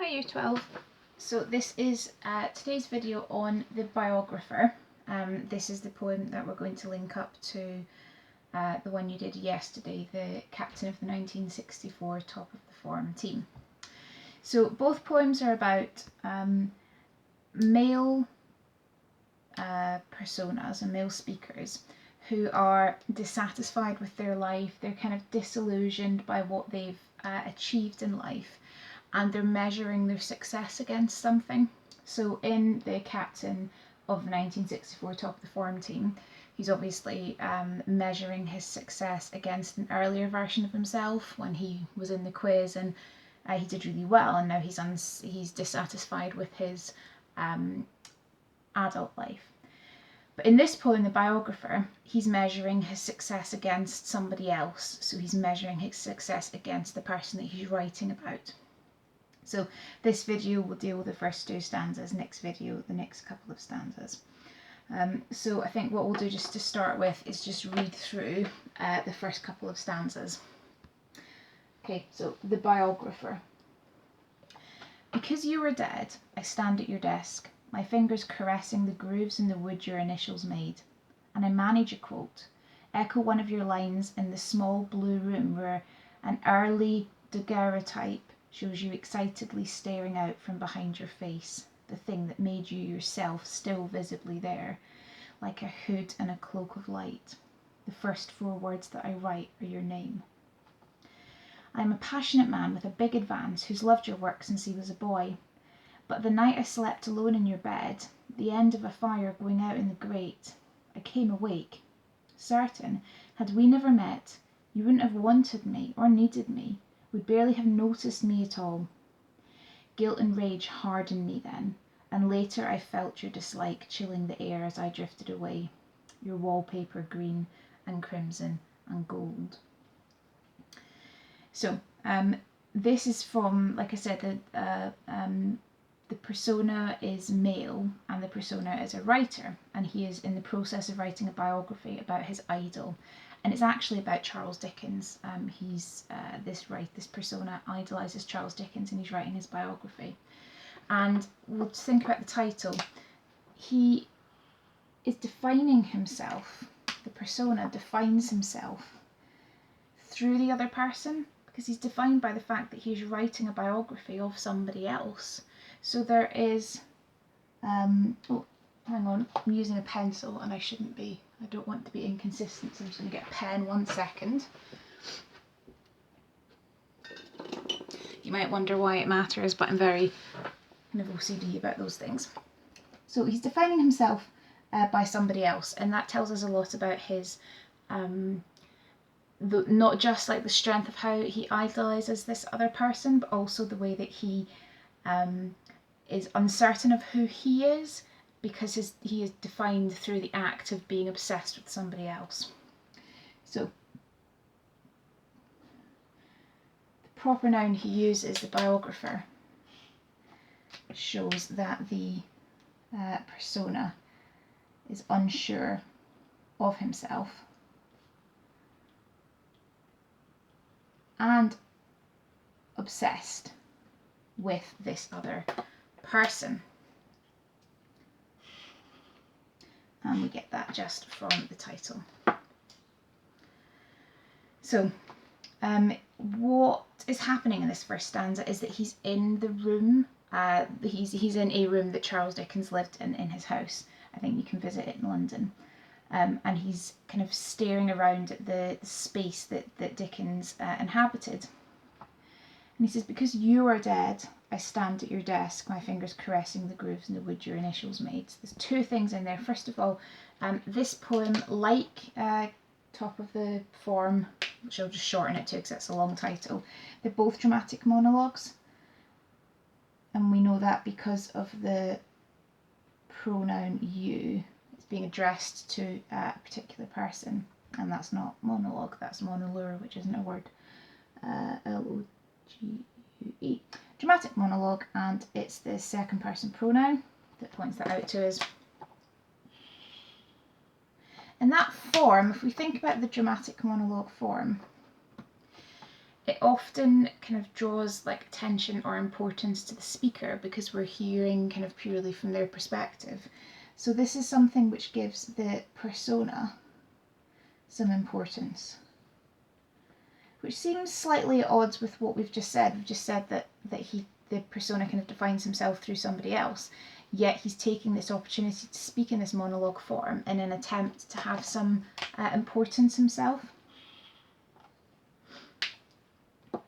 Year 12. So this is today's video on the Biographer. This is the poem that we're going to link up to the one you did yesterday, the captain of the 1964 top of the form team. So both poems are about male personas and male speakers who are dissatisfied with their life. They're kind of disillusioned by what they've achieved in life, and they're measuring their success against something. So in the captain of the 1964 top of the form team, he's obviously measuring his success against an earlier version of himself when he was in the quiz and he did really well, and now he's dissatisfied with his adult life. But in this poem, the Biographer, he's measuring his success against somebody else. So he's measuring his success against the person that he's writing about. So this video will deal with the first two stanzas, next video the next couple of stanzas. So I think what we'll do just to start with is just read through the first couple of stanzas. Okay, so the Biographer. Because you are dead, I stand at your desk, my fingers caressing the grooves in the wood your initials made, and I manage a quote, echo one of your lines in the small blue room where an early daguerreotype shows you excitedly staring out from behind your face, the thing that made you yourself still visibly there, like a hood and a cloak of light. The first 4 words that I write are your name. I am a passionate man with a big advance who's loved your work since he was a boy. But the night I slept alone in your bed, the end of a fire going out in the grate, I came awake, certain, had we never met, you wouldn't have wanted me or needed me, would barely have noticed me at all. Guilt and rage hardened me then, and later I felt your dislike chilling the air as I drifted away, your wallpaper green and crimson and gold. So, this is from, like I said, the persona is male and the persona is a writer, and he is in the process of writing a biography about his idol, and it's actually about Charles Dickens. This persona idolizes Charles Dickens and he's writing his biography. And we'll just think about the title. He is defining himself, the persona defines himself through the other person, because he's defined by the fact that he's writing a biography of somebody else. So there is, oh, hang on, I'm using a pencil and I don't want to be inconsistent, so I'm just going to get a pen 1 second. You might wonder why it matters, but I'm very kind of OCD about those things. So he's defining himself by somebody else, and that tells us a lot about his, not just like the strength of how he idolizes this other person, but also the way that he is uncertain of who he is, because he is defined through the act of being obsessed with somebody else. So the proper noun he uses, the biographer, shows that the persona is unsure of himself and obsessed with this other person. And we get that just from the title. So what is happening in this first stanza is that he's in the room, he's in a room that Charles Dickens lived in his house. I think you can visit it in London. And he's kind of staring around at the space that Dickens inhabited. And he says, because you are dead, I stand at your desk, my fingers caressing the grooves in the wood your initials made. So there's 2 things in there. First of all, this poem, like top of the form, which I'll just shorten it to because it's a long title, they're both dramatic monologues. And we know that because of the pronoun you. It's being addressed to a particular person, and that's not monologue, that's monologue, which isn't a word. L-O-G-U-E. Dramatic monologue, and it's the second person pronoun that points that out to us. In that form, if we think about the dramatic monologue form, it often kind of draws like attention or importance to the speaker because we're hearing kind of purely from their perspective. So this is something which gives the persona some importance, which seems slightly at odds with what we've just said. We've just said that the persona kind of defines himself through somebody else, yet he's taking this opportunity to speak in this monologue form in an attempt to have some importance himself.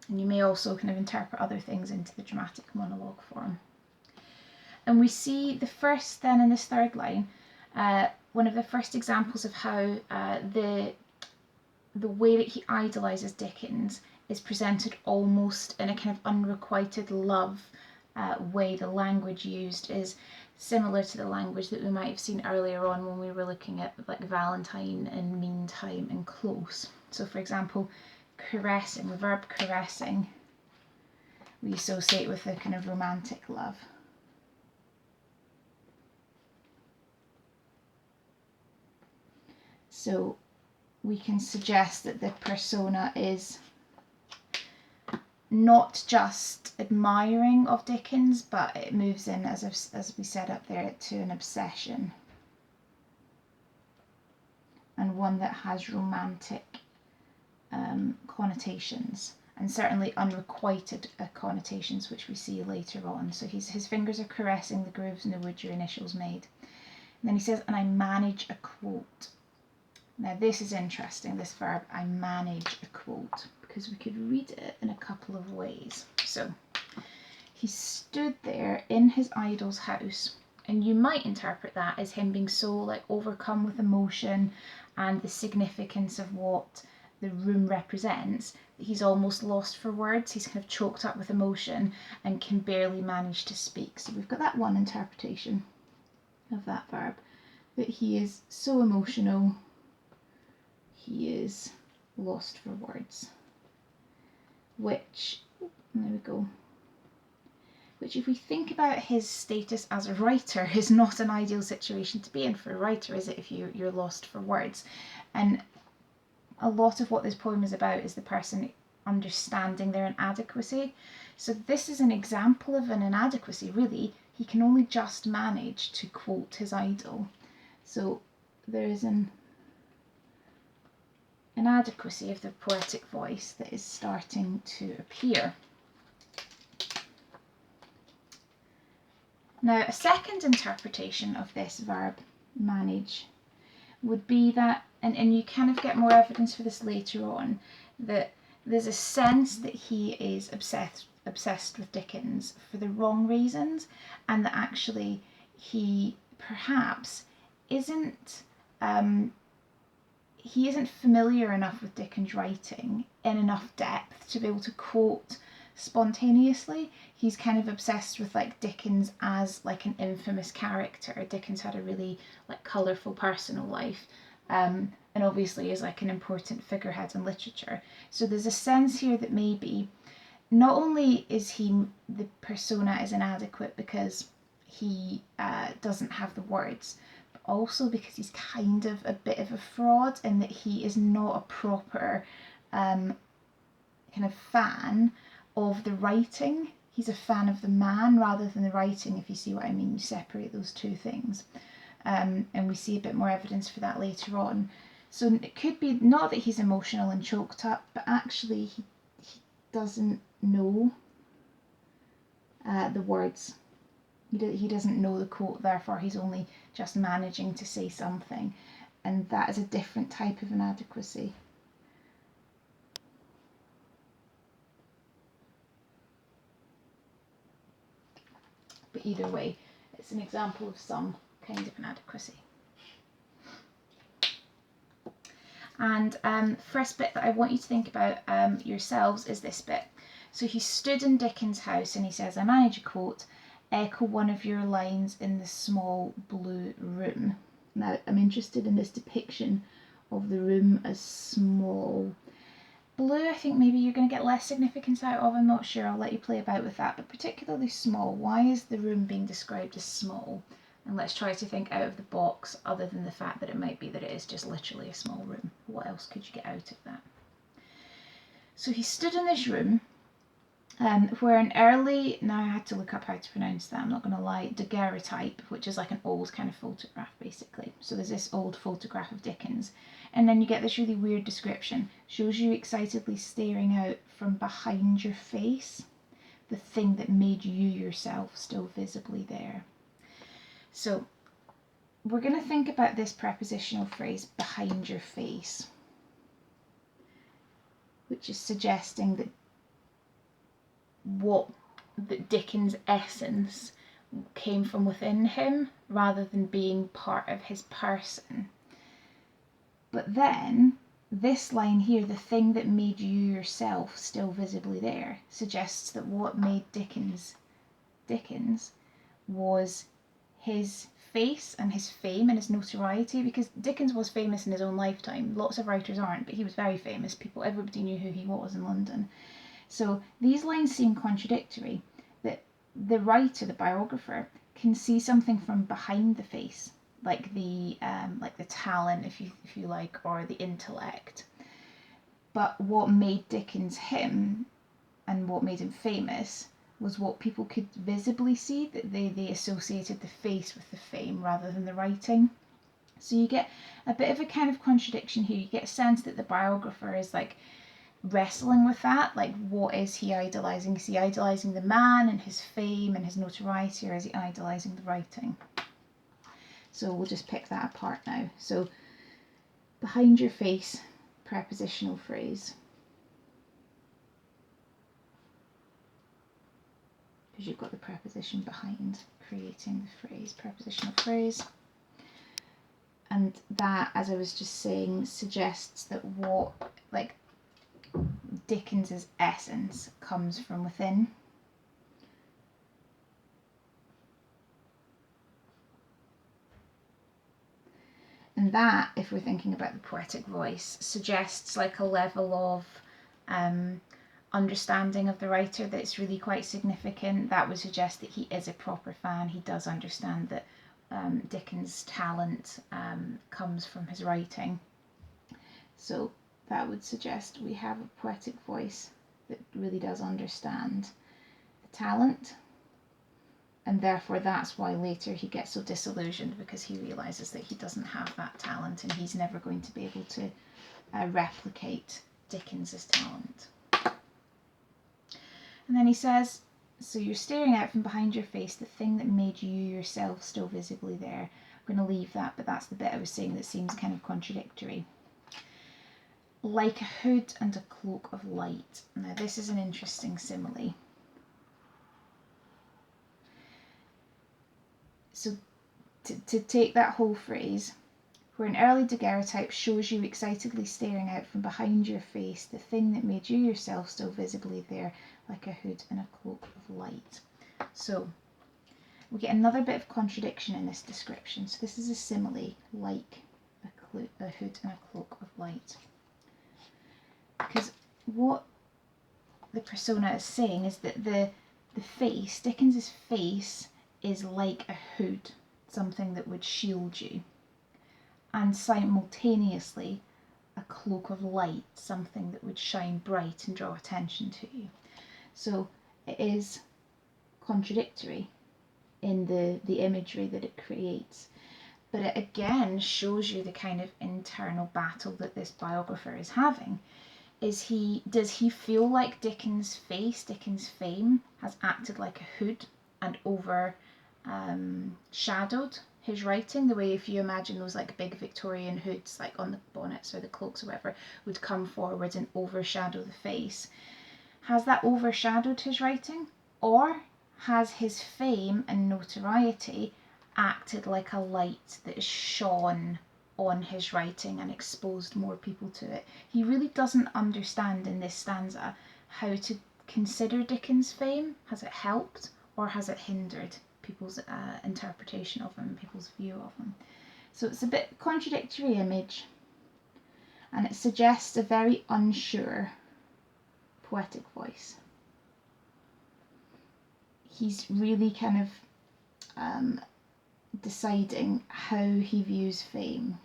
And you may also kind of interpret other things into the dramatic monologue form. And we see the first, then in this third line, one of the first examples of how the way that he idolises Dickens is presented almost in a kind of unrequited love way. The language used is similar to the language that we might have seen earlier on when we were looking at like Valentine and meantime and close. So for example, caressing, the verb caressing, we associate with a kind of romantic love. So we can suggest that the persona is not just admiring of Dickens, but it moves in, as we said up there, to an obsession, and one that has romantic connotations, and certainly unrequited connotations, which we see later on. So his fingers are caressing the grooves in the wood your initials made. And then he says, and I manage a quote. Now this is interesting, this verb, I manage a quote, because we could read it in a couple of ways. So he stood there in his idol's house, and you might interpret that as him being so like overcome with emotion and the significance of what the room represents that he's almost lost for words. He's kind of choked up with emotion and can barely manage to speak. So we've got that one interpretation of that verb, that he is so emotional he is lost for words, which, there we go, which if we think about his status as a writer is not an ideal situation to be in for a writer, is it, if you're lost for words? And a lot of what this poem is about is the person understanding their inadequacy. So this is an example of an inadequacy, really. He can only just manage to quote his idol. So there is an inadequacy of the poetic voice that is starting to appear. Now, a second interpretation of this verb, manage, would be that, and you kind of get more evidence for this later on, that there's a sense that he is obsessed with Dickens for the wrong reasons, and that actually he perhaps isn't familiar enough with Dickens' writing in enough depth to be able to quote spontaneously. He's kind of obsessed with like Dickens as like an infamous character. Dickens had a really like colourful personal life, and obviously is like an important figurehead in literature. So there's a sense here that maybe not only is the persona is inadequate because he doesn't have the words, but also because he's kind of a bit of a fraud in that he is not a proper kind of fan of the writing. He's a fan of the man rather than the writing, if you see what I mean. You separate those two things. And we see a bit more evidence for that later on. So it could be not that he's emotional and choked up, but actually he doesn't know the words. He doesn't know the quote, therefore he's only just managing to say something. And that is a different type of inadequacy. But either way, it's an example of some kind of inadequacy. And first bit that I want you to think about yourselves is this bit. So he stood in Dickens' house and he says, I manage a quote, echo one of your lines in the small blue room. Now, I'm interested in this depiction of the room as small. Blue, I think maybe you're going to get less significance out of. I'm not sure. I'll let you play about with that. But particularly small. Why is the room being described as small? And let's try to think out of the box, other than the fact that it might be that it is just literally a small room. What else could you get out of that? So he stood in this room where an early, now I had to look up how to pronounce that, I'm not going to lie, daguerreotype, which is like an old kind of photograph basically. So there's this old photograph of Dickens, and then you get this really weird description, shows you excitedly staring out from behind your face, the thing that made you yourself still visibly there. So we're going to think about this prepositional phrase, behind your face, which is suggesting that Dickens' essence came from within him rather than being part of his person. But then this line here, the thing that made you yourself still visibly there, suggests that what made Dickens was his face and his fame and his notoriety, because Dickens was famous in his own lifetime. Lots of writers aren't, but he was very famous. Everybody knew who he was in London. So these lines seem contradictory, that the writer, the biographer, can see something from behind the face, like the talent, if you like, or the intellect. But what made Dickens him and what made him famous was what people could visibly see, that they associated the face with the fame rather than the writing. So you get a bit of a kind of contradiction here. You get a sense that the biographer is like wrestling with that, like what is he idolizing? Is he idolizing the man and his fame and his notoriety, or is he idolizing the writing? So we'll just pick that apart now. So behind your face, prepositional phrase, because you've got the preposition behind creating the phrase, prepositional phrase. And that, as I was just saying, suggests that what, like, Dickens's essence comes from within. And that, if we're thinking about the poetic voice, suggests like a level of understanding of the writer that's really quite significant. That would suggest that he is a proper fan. He does understand that Dickens' talent comes from his writing. So that would suggest we have a poetic voice that really does understand the talent, and therefore that's why later he gets so disillusioned, because he realises that he doesn't have that talent and he's never going to be able to replicate Dickens's talent. And then he says, so you're staring out from behind your face, the thing that made you yourself still visibly there. I'm going to leave that, but that's the bit I was saying that seems kind of contradictory. Like a hood and a cloak of light. Now this is an interesting simile. So to take that whole phrase, where an early daguerreotype shows you excitedly staring out from behind your face, the thing that made you yourself still visibly there, like a hood and a cloak of light. So we get another bit of contradiction in this description. So this is a simile, like a hood and a cloak of light. Because what the persona is saying is that the face, Dickens's face, is like a hood, something that would shield you, and simultaneously a cloak of light, something that would shine bright and draw attention to you. So it is contradictory in the imagery that it creates, but it again shows you the kind of internal battle that this biographer is having. Does he feel like Dickens' face, Dickens' fame, has acted like a hood and shadowed his writing, the way if you imagine those like big Victorian hoods like on the bonnets or the cloaks or whatever would come forward and overshadow the face? Has that overshadowed his writing, or has his fame and notoriety acted like a light that is shone on his writing and exposed more people to it? He really doesn't understand in this stanza how to consider Dickens' fame. Has it helped or has it hindered people's interpretation of him, people's view of him? So it's a bit contradictory image, and it suggests a very unsure poetic voice. He's really kind of deciding how he views fame.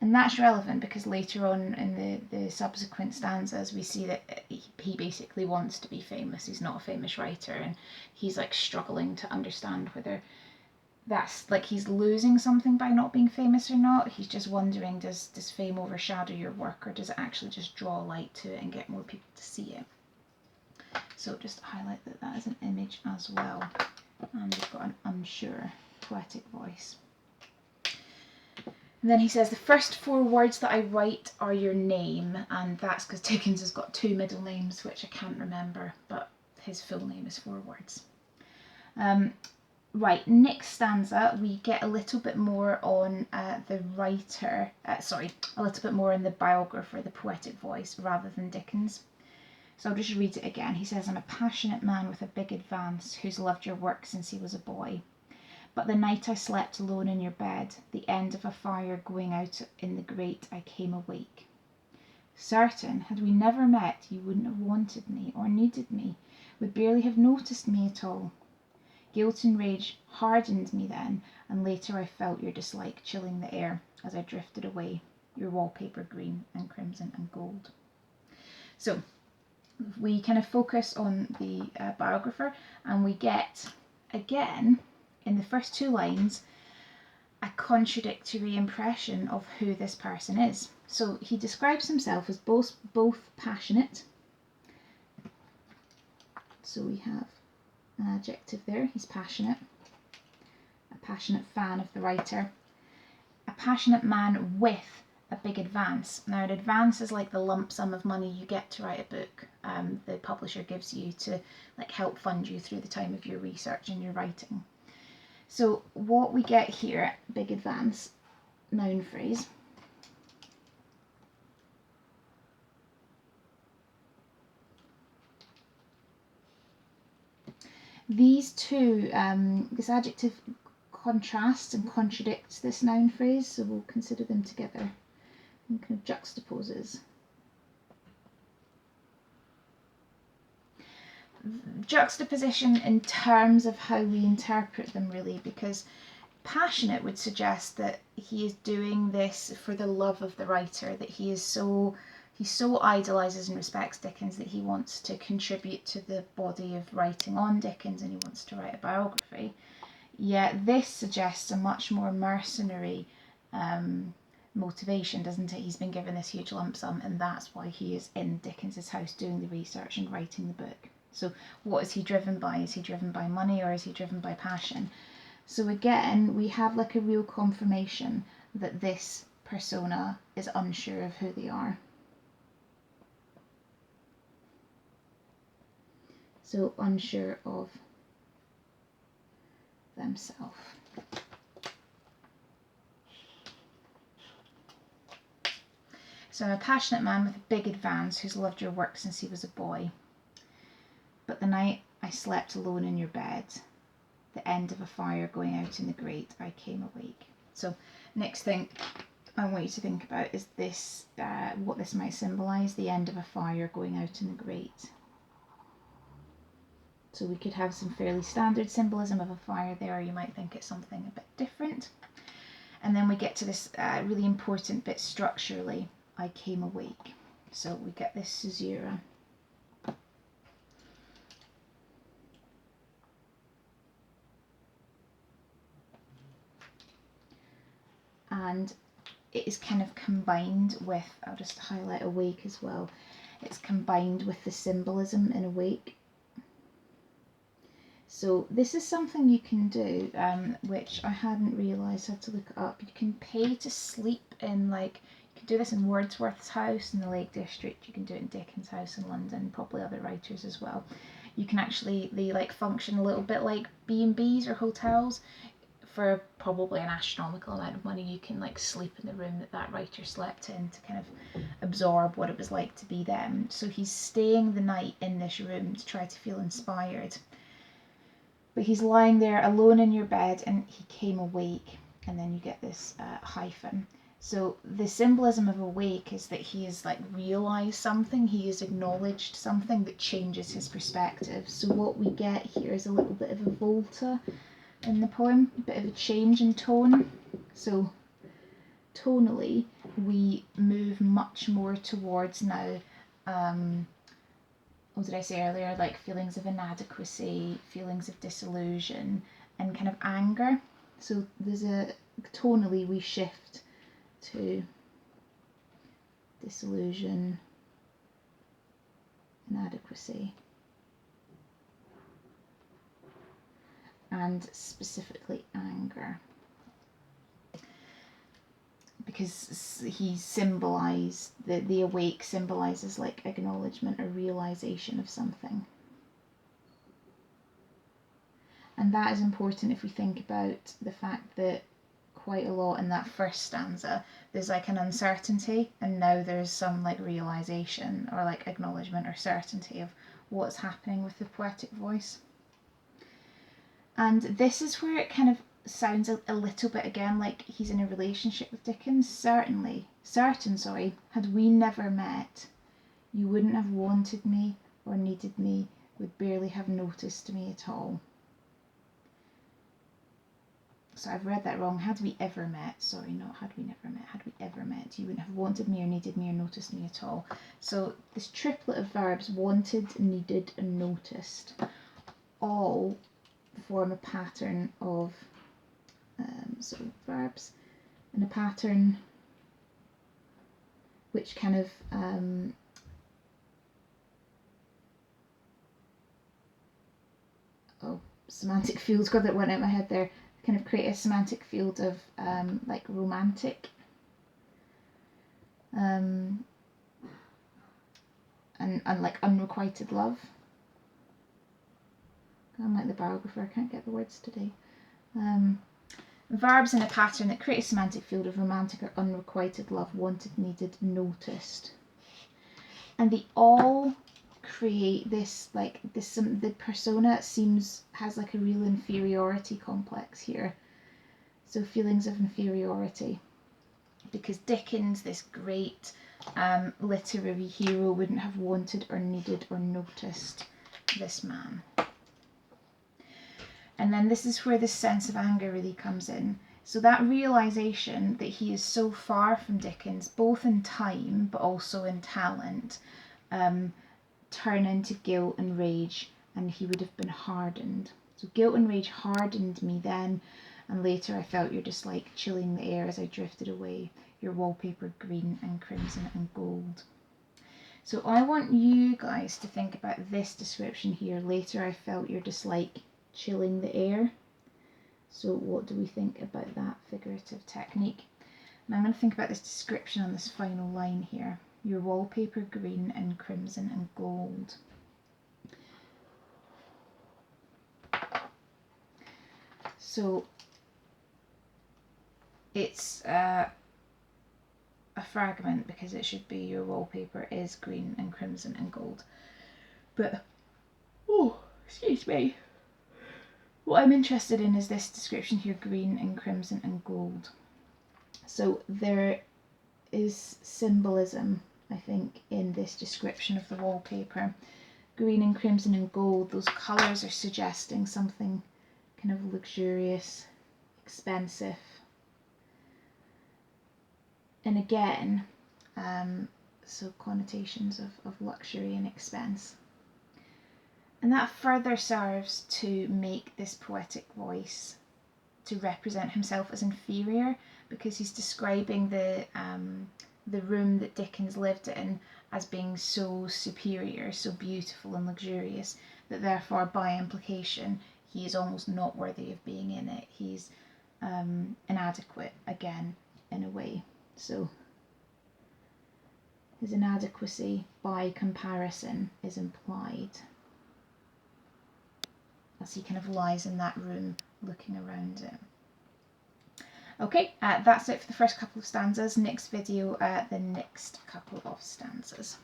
And that's relevant because later on in the subsequent stanzas we see that he basically wants to be famous. He's not a famous writer, and he's like struggling to understand whether that's like he's losing something by not being famous or not. He's just wondering, does fame overshadow your work, or does it actually just draw light to it and get more people to see it? So just highlight that that is an image as well. And we've got an unsure poetic voice. And then he says, the first 4 words that I write are your name, and that's because Dickens has got 2 middle names, which I can't remember, but his full name is 4 words. Right, next stanza, we get a little bit more on the writer, a little bit more on the biographer, the poetic voice, rather than Dickens. So I'll just read it again. He says, I'm a passionate man with a big advance, who's loved your work since he was a boy. But the night I slept alone in your bed, the end of a fire going out in the grate, I came awake. Certain, had we never met, you wouldn't have wanted me or needed me, would barely have noticed me at all. Guilt and rage hardened me then, and later I felt your dislike chilling the air as I drifted away, your wallpaper green and crimson and gold. So we kind of focus on the biographer, and we get, again, in the first 2 lines, a contradictory impression of who this person is. So he describes himself as both passionate. So we have an adjective there, he's passionate, a passionate fan of the writer, a passionate man with a big advance. Now an advance is like the lump sum of money you get to write a book. The publisher gives you to like help fund you through the time of your research and your writing. So what we get here, big advance, noun phrase. These two, this adjective contrasts and contradicts this noun phrase, so we'll consider them together and kind of juxtaposes. Juxtaposition in terms of how we interpret them, really, because passionate would suggest that he is doing this for the love of the writer, that he so idolises and respects Dickens that he wants to contribute to the body of writing on Dickens, and he wants to write a biography. Yet this suggests a much more mercenary motivation, doesn't it? He's been given this huge lump sum, and that's why he is in Dickens's house doing the research and writing the book. So what is he driven by? Is he driven by money, or is he driven by passion? So again, we have like a real confirmation that this persona is unsure of who they are. So unsure of themselves. So I'm a passionate man with a big advance who's loved your work since he was a boy. But the night I slept alone in your bed, the end of a fire going out in the grate, I came awake. So next thing I want you to think about is this, what this might symbolise, the end of a fire going out in the grate. So we could have some fairly standard symbolism of a fire there, or you might think it's something a bit different. And then we get to this really important bit structurally, I came awake. So we get this caesura. And it is kind of combined with, I'll just highlight awake as well, it's combined with the symbolism in awake. So this is something you can do, which I hadn't realised, I had to look it up. You can pay to sleep in, like, you can do this in Wordsworth's house in the Lake District, you can do it in Dickens' house in London, probably other writers as well. You can actually, they like function a little bit like B&Bs or hotels. For probably an astronomical amount of money, you can like sleep in the room that writer slept in to kind of absorb what it was like to be them. So he's staying the night in this room to try to feel inspired. But he's lying there alone in your bed and he came awake, and then you get this hyphen. So the symbolism of awake is that he has like realised something, he has acknowledged something that changes his perspective. So what we get here is a little bit of a volta in the poem, a bit of a change in tone. So tonally, we move much more towards now, what did I say earlier, like feelings of inadequacy, feelings of disillusion, and kind of anger. So there's tonally we shift to disillusion, inadequacy, and specifically anger, because he symbolized, the awake symbolizes like acknowledgement or realization of something. And that is important if we think about the fact that quite a lot in that first stanza there's like an uncertainty, and now there's some like realization or like acknowledgement or certainty of what's happening with the poetic voice. And this is where it kind of sounds a little bit again like he's in a relationship with Dickens. Certain, had we never met, you wouldn't have wanted me or needed me, would barely have noticed me at all. So I've read that wrong. Had we ever met? Sorry, not had we never met. Had we ever met, you wouldn't have wanted me or needed me or noticed me at all. So this triplet of verbs, wanted, needed, and noticed, all form a pattern of sort of verbs, and a pattern which kind of semantic fields, God, that went out my head there, kind of create a semantic field of like romantic and like unrequited love. I'm like the biographer, I can't get the words today. Verbs in a pattern that create a semantic field of romantic or unrequited love, wanted, needed, noticed. And they all create this, like this, the persona has like a real inferiority complex here. So feelings of inferiority, because Dickens, this great literary hero, wouldn't have wanted or needed or noticed this man. And then this is where this sense of anger really comes in. So that realization that he is so far from Dickens, both in time but also in talent, turn into guilt and rage, and he would have been hardened. So guilt and rage hardened me then, and later I felt your dislike chilling the air as I drifted away, your wallpaper green and crimson and gold. So I want you guys to think about this description here. Later I felt your dislike chilling the air. So what do we think about that figurative technique? And I'm going to think about this description on this final line here. Your wallpaper green and crimson and gold. So it's a fragment, because it should be your wallpaper is green and crimson and gold. But, oh, excuse me. What I'm interested in is this description here, green and crimson and gold. So there is symbolism, I think, in this description of the wallpaper. Green and crimson and gold, those colours are suggesting something kind of luxurious, expensive. And again, so connotations of luxury and expense. And that further serves to make this poetic voice to represent himself as inferior, because he's describing the room that Dickens lived in as being so superior, so beautiful and luxurious, that therefore by implication he is almost not worthy of being in it. He's inadequate again, in a way. So his inadequacy by comparison is implied as he kind of lies in that room looking around it. Okay, that's it for the first couple of stanzas. Next video, the next couple of stanzas.